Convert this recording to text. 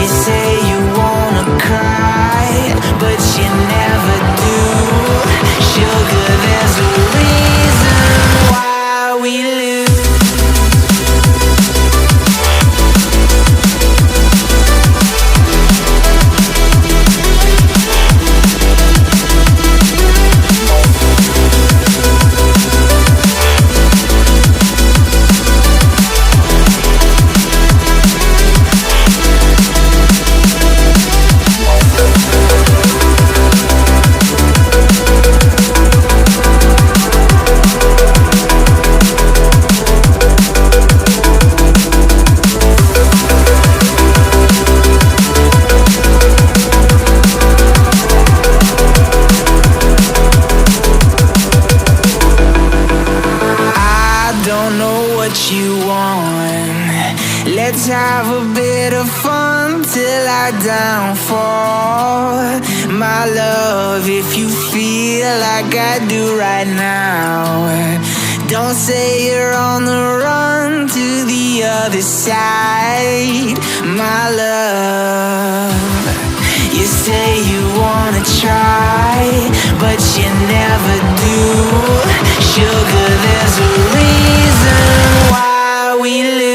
You say you wanna cry, but you never do. Sugar, there's a reason why we lose. Don't know what you want. Let's have a bit of fun till I downfall. My love, if you feel like I do right now, don't say you're on the run to the other side. My love, you say you wanna try, but you never do. Sugar, there's a reason why we live.